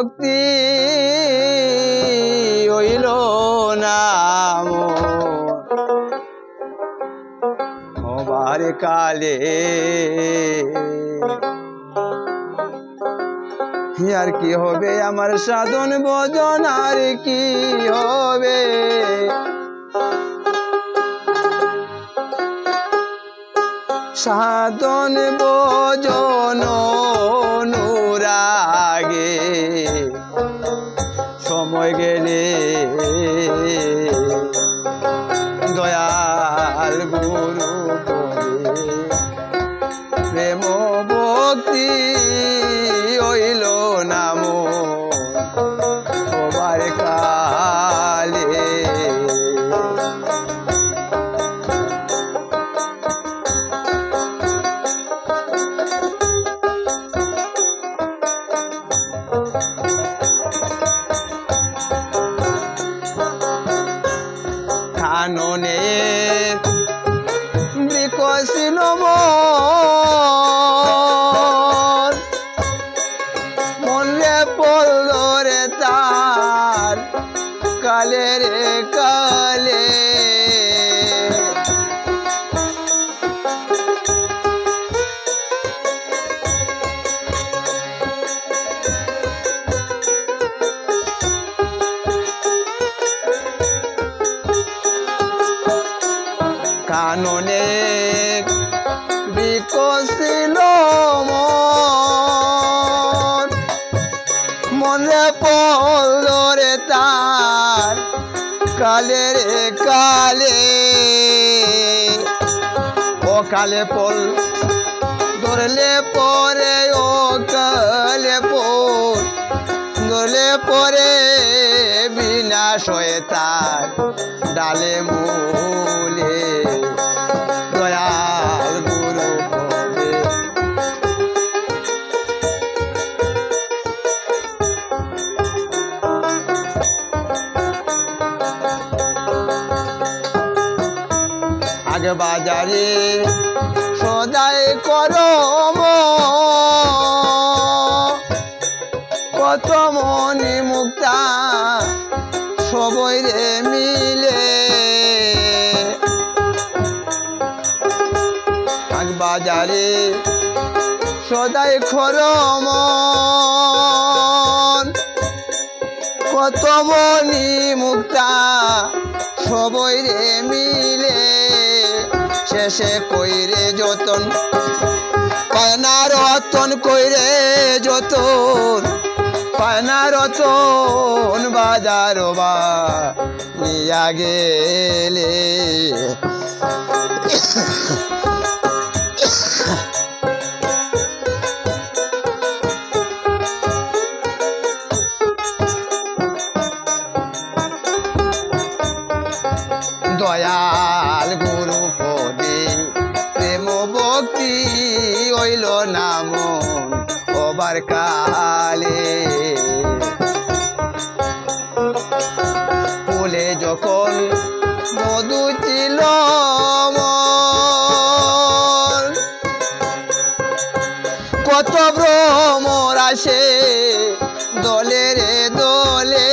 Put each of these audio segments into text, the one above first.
ভক্তি হইল নাম হবার কালে আর কি হবে আমার সাধন ভজন আর কি হবে সাধন ভজন অনুরাগে সময় গেলে দয়াল গুরু প্রেম ভক্তি হইল নাম হবার কালে কাননে বিকশিল মনরে পলরে তার কালে রে কালে কাননে বিকশিল মনে পলরে তার কালে রে কালে ও কালে পল ধরলে পরে ও কালে পল ধরলে পরে বিনাশ হয়ে তার ডালে মূলে দয়াল গুরু পদে আগে বাজারে সদাই করম কত মনি মুক্তা সবই রে মিলে আগ বাজারে সদাই খরম কত মনি মুক্তা সবই রে মিলে শেষে কইরে যতন পায়না রতন কইরে যতন পায়না রতন বাজার বা নিয়া গেলে দয়াল গুরু পদে প্রেম ভক্তি হইল নাম হবার কালে ফুলে যখন মধু ছিল কত ভ্রমর আসে দলে রে দলে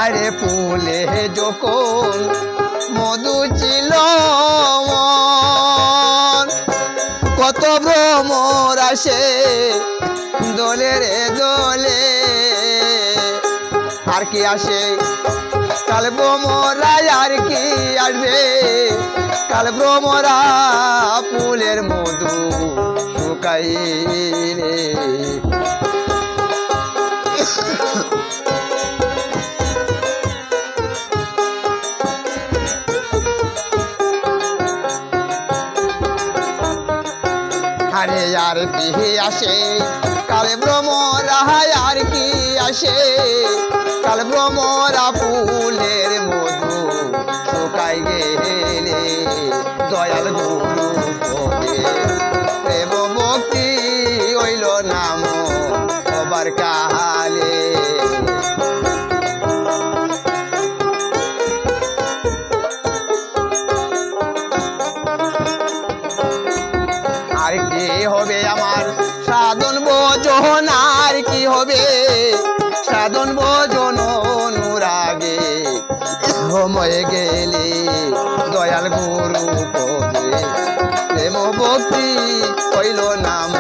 আরে ফুলে যখন মধু ছিল কত ভ্রমর আসে দলে রে দলে আর কি আসে কাল ভ্রমরা আর কি আসবে কাল ভ্রমরা ফুলের মধু শুকাইলে আরে আর কি আসে কাল ভ্রমরা আর কি আসে কাল ভ্রমরা ফুলের মধু শুকাই গেলে দয়াল গুরু পদে প্রেম ভক্তি হইল নাম হবার কালে হবে আমার সাধন ভজন আর কি হবে সাধন ভজন অনুরাগে সময় গেলে দয়াল গুরু পদে প্রেম ভক্তি হইল নাম